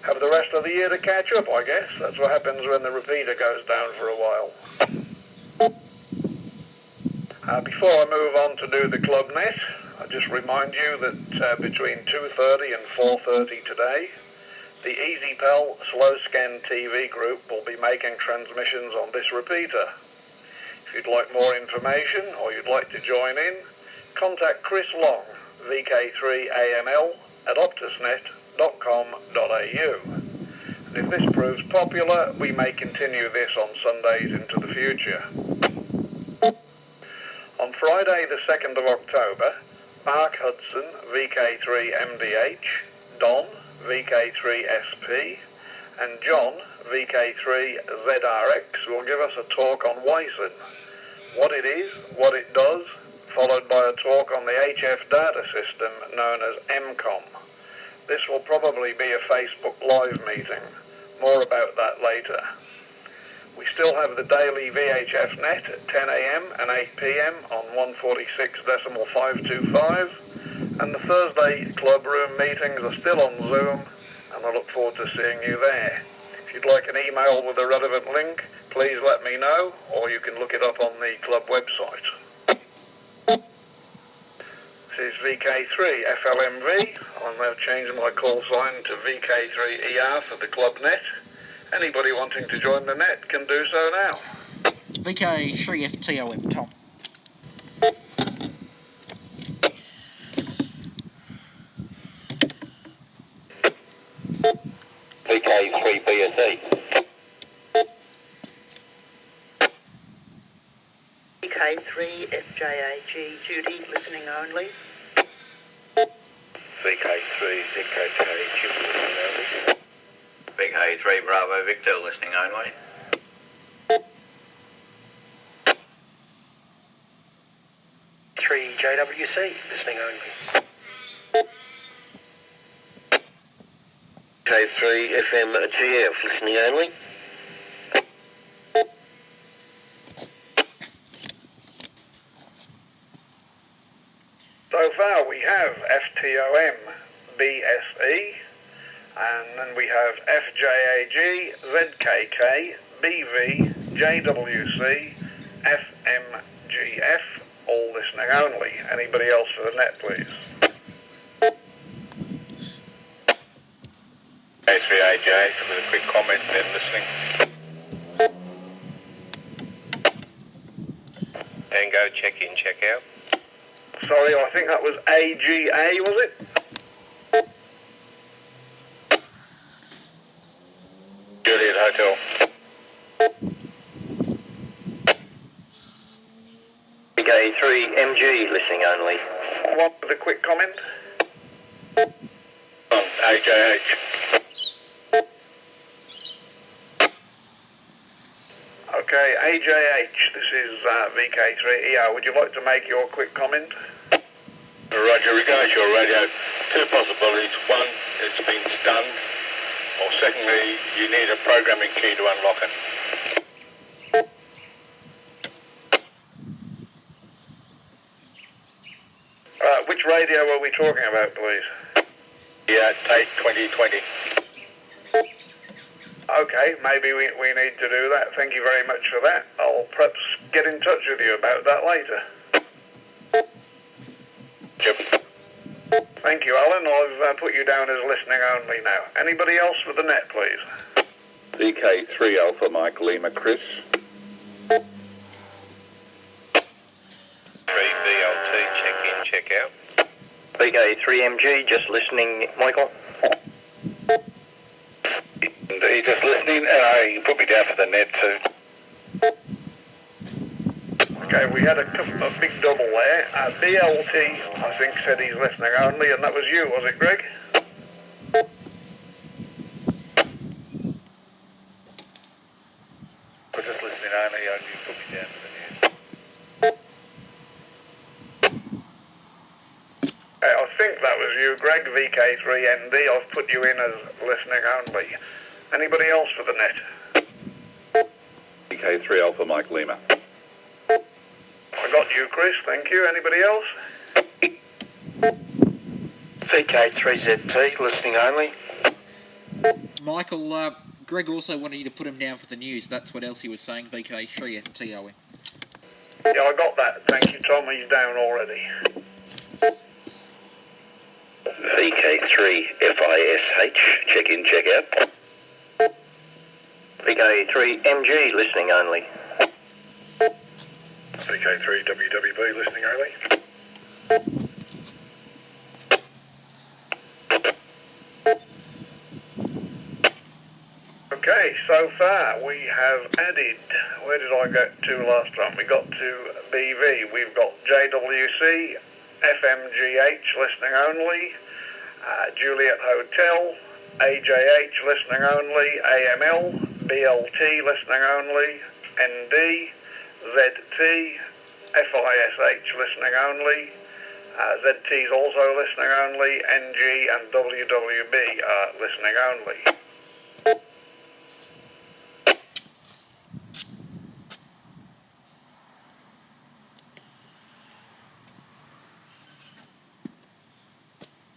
have the rest of the year to catch up, I guess. That's what happens when the repeater goes down for a while. Before I move on to do the club net, I'll just remind you that between 2:30 and 4:30 today, the EasyPal Slow Scan TV group will be making transmissions on this repeater. If you'd like more information or you'd like to join in, contact Chris Long, VK3AML at optusnet.com.au. And if this proves popular, we may continue this on Sundays into the future. On Friday the 2nd of October, Mark Hudson, VK3MDH, Don, VK3SP, and John, VK3ZRX, will give us a talk on WISN, what it is, what it does, followed by a talk on the HF data system known as EMCOM. This will probably be a Facebook Live meeting. More about that later. We still have the daily VHF net at 10 a.m. and 8 p.m. on 146.525, and the Thursday club room meetings are still on Zoom, and I look forward to seeing you there. If you'd like an email with a relevant link, please let me know, or you can look it up on the club website. This is VK3 FLMV. I'll now change my call sign to VK3ER for the club net. Anybody wanting to join the net can do so now. VK3FTOM, Tom. VK3BSE. VK3FJAG, Judy, listening only. VK3 ZKK, Judy, listening only. VK3 Bravo Victor, listening only. JWC, listening only. K3FMGF, listening only. So far we have FTOM BSE, and then we have FJAG, ZKK, BV, JWC, FMGF, all listening only. Anybody else for the net, please? K3AJ, with a quick comment then listening. Tango, check in, check out. Sorry, I think that was AGA, was it? Juliet Hotel. VK3MG, listening only. One with a quick comment. AJH. Okay, AJH, this is VK3ER. Would you like to make your quick comment? Roger, regards your radio, two possibilities. One, it's been stunned, or secondly, you need a programming key to unlock it. Which radio are we talking about, please? Yeah, Tate 2020. Okay, maybe we need to do that. Thank you very much for that. I'll perhaps get in touch with you about that later. Yep. Thank you, Alan. I've put you down as listening only now. Anybody else for the net, please? VK3 Alpha Mike Lima Chris. 3VLT, check in, check out. VK3MG, just listening, Michael. Indeed, just listening. You can put me down for the net too. Okay, we had a big double there. BLT, I think, said he's listening only, and that was you, was it, Greg? We're just listening only. You can put me down for the net. you, Greg, VK3ND. I've put you in as listening only. Anybody else for the net? VK3 Alpha Mike Lima. I got you, Chris. Thank you. Anybody else? VK3ZT, listening only. Michael, Greg also wanted you to put him down for the news. That's what else he was saying, VK3FTOM. Yeah, I got that. Thank you, Tom. He's down already. VK3FISH, check in, check out. VK3MG, listening only. VK3WWB, listening only. Okay, so far we have added, where did I get to last time? We got to BV. We've got JWC, FMGH, listening only, Juliet Hotel, AJH, listening only, AML, BLT, listening only, ND, ZT, FISH, listening only, ZT is also listening only, NG and WWB are listening only.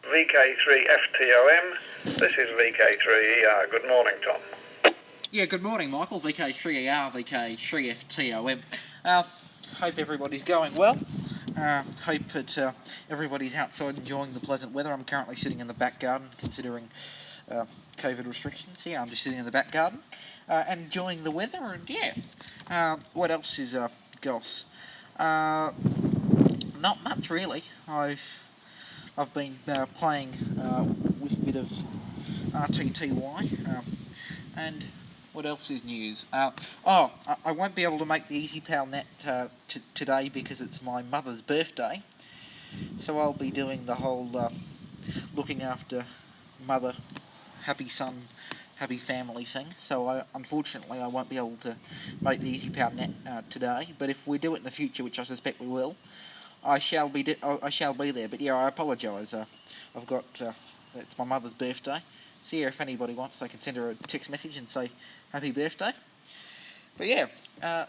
VK3FTOM, this is VK3ER. Good morning, Tom. Yeah, good morning, Michael. VK3ER, VK3FTOM. Hope everybody's going well. Hope that everybody's outside enjoying the pleasant weather. I'm currently sitting in the back garden, considering COVID restrictions. Yeah, I'm just sitting in the back garden and enjoying the weather. And yeah, what else is goss? Not much really. I've been playing with a bit of RTTY, and what else is news? I won't be able to make the Easy Pal Net today because it's my mother's birthday, so I'll be doing the whole looking after mother, happy son, happy family thing. So unfortunately I won't be able to make the Easy Pal Net today, but if we do it in the future, which I suspect we will, I shall be there. But yeah, I apologise. I've got it's my mother's birthday. So yeah, if anybody wants, they can send her a text message and say happy birthday. But yeah,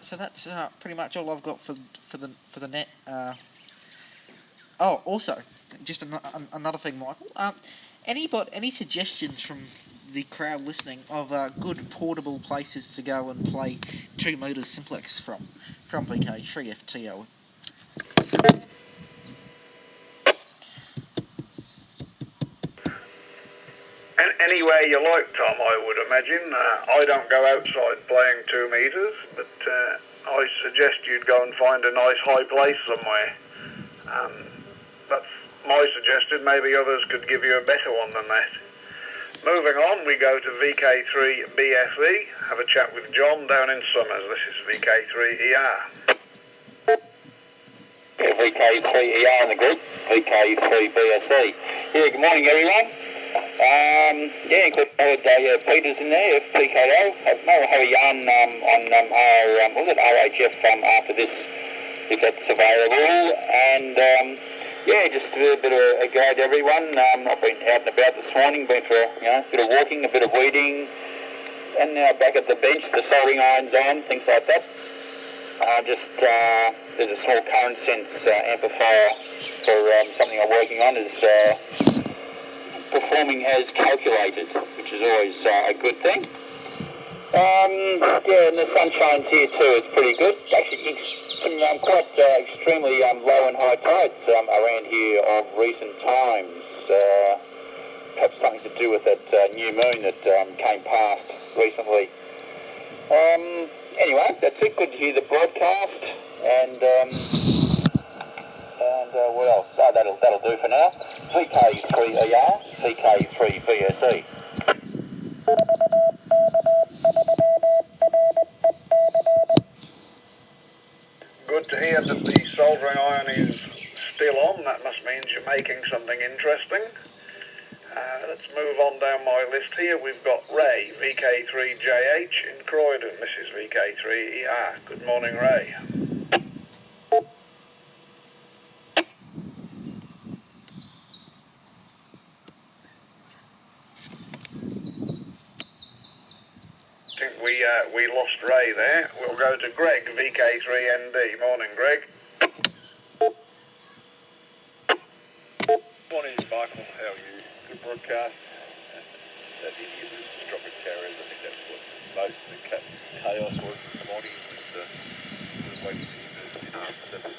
so that's pretty much all I've got for the net. Also, just another thing, Michael. Any suggestions from the crowd listening of good portable places to go and play 2 metres simplex from VK3FTO? Anywhere you like, Tom, I would imagine. I don't go outside playing 2 metres, but I suggest you'd go and find a nice high place somewhere. That's my suggestion. Maybe others could give you a better one than that. Moving on, we go to VK3BFE. Have a chat with John down in Summers. This is VK3ER. VK3ER in the group, VK3BSE. Yeah, good morning everyone. Peter's in there, PKO. I'll have a yarn on RHF after this, if that's available. And just a bit of a guide to everyone. I've been out and about this morning, been for a bit of walking, a bit of weeding, and now back at the bench, the soldering irons on, things like that. There's a small current sense amplifier for something I'm working on. Is performing as calculated, which is always a good thing. And the sunshine's here too. It's pretty good. Actually, some quite extremely low and high tides around here of recent times. Perhaps something to do with that new moon that came past recently. Anyway, that's it. Good to hear the broadcast. And what else? That'll do for now. VK3ER, VK3VSE. Good to hear that the soldering iron is still on. That must mean you're making something interesting. Let's move on down my list here. We've got Ray, VK3JH in Croydon. This is VK3ER. Good morning, Ray. we lost Ray there. We'll go to Greg, VK3ND. Morning, Greg. Morning, Michael. How are you? Good broadcast. That idiot was dropping carriers. I think that's what most of the chaos was this morning. Was waiting for you to get through.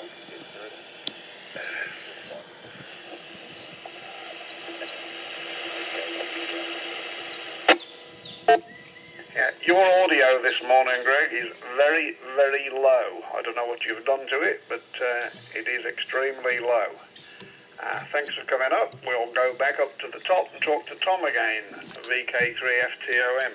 Yeah, your audio this morning, Greg, is very, very low. I don't know what you've done to it, but it is extremely low. Thanks for coming up. We'll go back up to the top and talk to Tom again, VK3FTOM.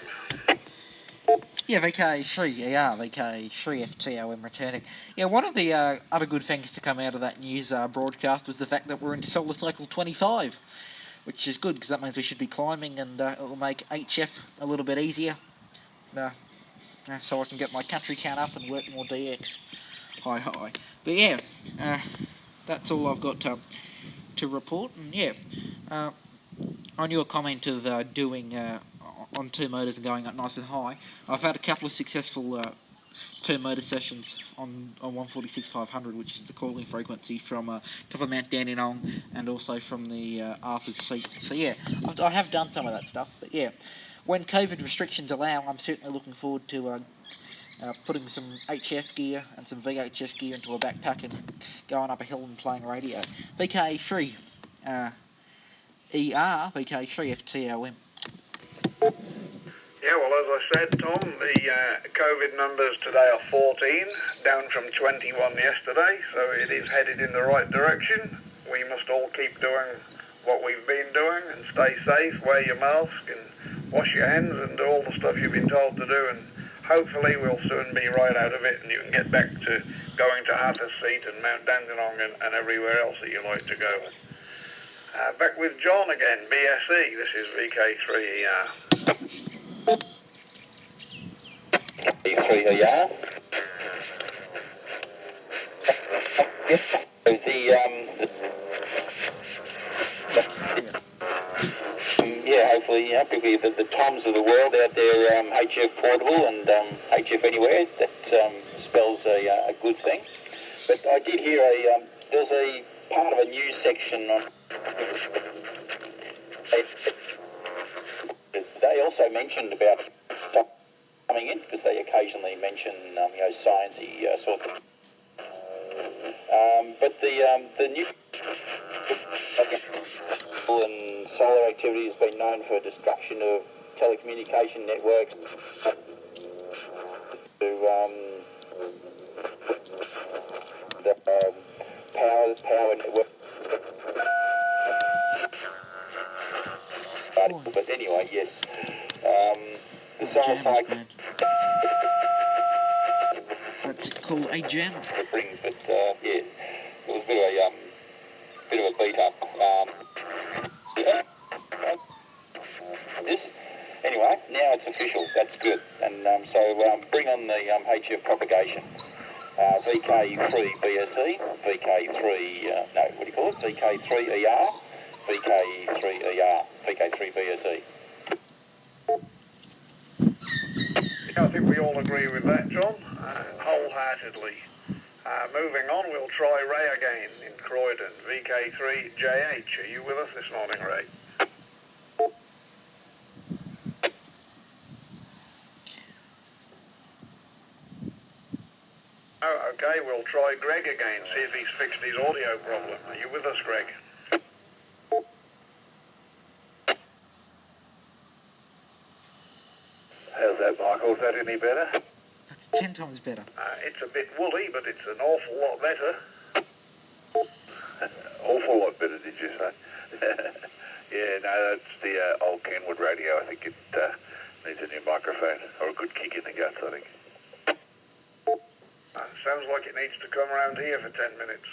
Yeah, VK3FTOM returning. Yeah, one of the other good things to come out of that news broadcast was the fact that we're into solar cycle 25, which is good because that means we should be climbing, and it will make HF a little bit easier. So I can get my country count up and work more DX. Hi. But yeah, that's all I've got to report. And yeah, on your comment of doing on two motors and going up nice and high, I've had a couple of successful two motor sessions on 146-500, which is the calling frequency from top of Mount Dandenong and also from the Arthur's Seat. So yeah, I have done some of that stuff. But yeah, when COVID restrictions allow, I'm certainly looking forward to putting some HF gear and some VHF gear into a backpack and going up a hill and playing radio. VK3 VK3FTOM. Yeah, well, as I said, Tom, the COVID numbers today are 14, down from 21 yesterday, so it is headed in the right direction. We must all keep doing what we've been doing and stay safe, wear your mask and wash your hands and do all the stuff you've been told to do, and hopefully we'll soon be right out of it and you can get back to going to Arthur's Seat and Mount Dandenong and everywhere else that you like to go. Back with John again, BSE. This is VK3ER. VK3ER. Hopefully, particularly the Toms of the world out there, HF Portable and HF Anywhere, that spells a good thing. But I did hear there's a part of a news section on. They also mentioned about stuff coming in, because they occasionally mention, sciencey sort of. But the new and solar activity has been known for destruction of telecommunication networks, to the power network. But anyway, yes. The solar cycle. That's called a jammer. But yeah, it was a bit of a beat up. Anyway, now it's official. That's good. And so bring on the HF propagation. VK3BSE, VK3ER, VK3ER, VK3BSE. I think we all agree with that, John, wholeheartedly. Moving on, we'll try Ray again in Croydon, VK3JH. Are you with us this morning, Ray? Oh, okay, we'll try Greg again, see if he's fixed his audio problem. Are you with us, Greg? How's that, Michael? Is that any better? That's 10 times better. It's a bit woolly, but it's an awful lot better. Awful lot better, did you say? Yeah, no, that's the old Kenwood radio. I think it needs a new microphone or a good kick in the guts, I think. Sounds like it needs to come around here for 10 minutes.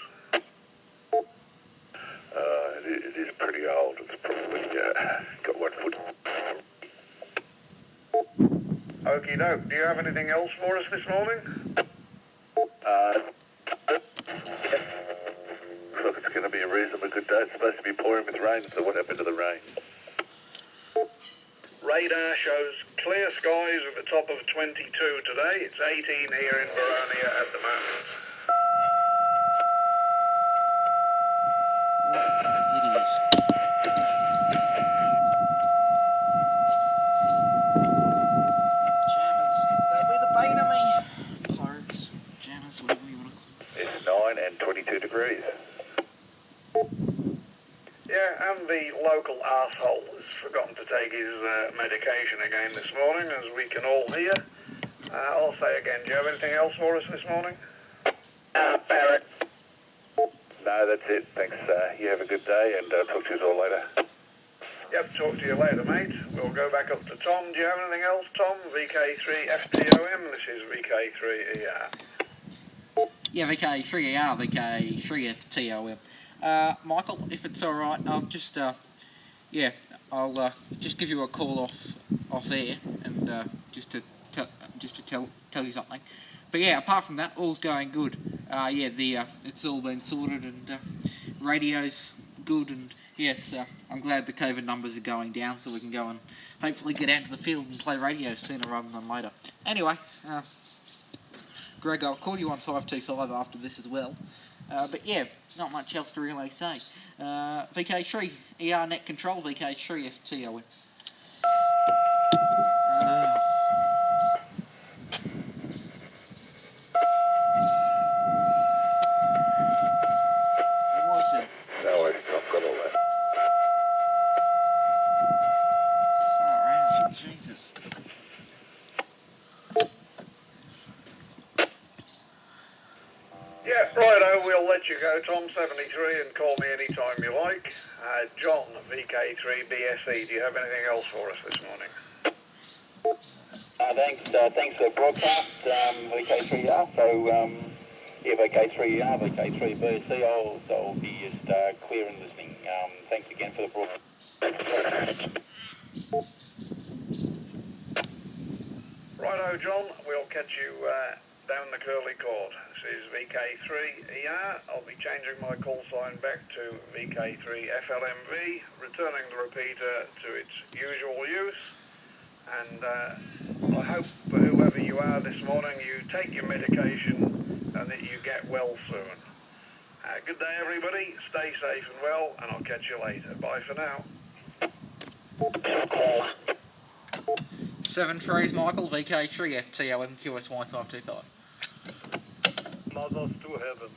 It is pretty old. It's probably got 1 foot. Okie doke. Do you have anything else for us this morning? Look, it's going to be a reasonably good day. It's supposed to be pouring with rain, so what happened to the rain? Radar shows clear skies with a top of 22 today. It's 18 here in Veronia at the moment. Idiots. Jammers, they'll be the bane of me. Pirates, jammers, whatever you want to call It's 9 and 22 degrees. Yeah, and the local arsehole has forgotten to take his medication again this morning, as we can all hear. I'll say again, do you have anything else for us this morning? Barrett. No, that's it. Thanks. You have a good day, and talk to you all later. Yep, talk to you later, mate. We'll go back up to Tom. Do you have anything else, Tom? VK3FTOM. This is VK3ER. Yeah, VK3ER, VK3FTOM. Michael, if it's all right, I'll just I'll just give you a call off air, and just to tell you something. But yeah, apart from that, all's going good. It's all been sorted, and radio's good, and yes, I'm glad the COVID numbers are going down, so we can go and hopefully get out to the field and play radio sooner rather than later. Anyway, Greg, I'll call you on 525 after this as well. But yeah, not much else to really say. VK3, ER net control, VK3 FTOM. What's it? No, I've got all that. Far out, Jesus. Yeah, righto, we'll let you go, Tom73, and call me anytime you like. John, VK3BSE, do you have anything else for us this morning? Thanks for the broadcast, VK3R. So, yeah, VK3R, VK3BSE, I'll be just clear and listening. Thanks again for the broadcast. Righto, John, we'll catch you down the Curly Court. This is VK3ER. I'll be changing my call sign back to VK3FLMV, returning the repeater to its usual use. And I hope that whoever you are this morning, you take your medication and that you get well soon. Good day, everybody. Stay safe and well, and I'll catch you later. Bye for now. 7 trees, Michael, VK3 FTOM QSY 525. Mothers to heaven.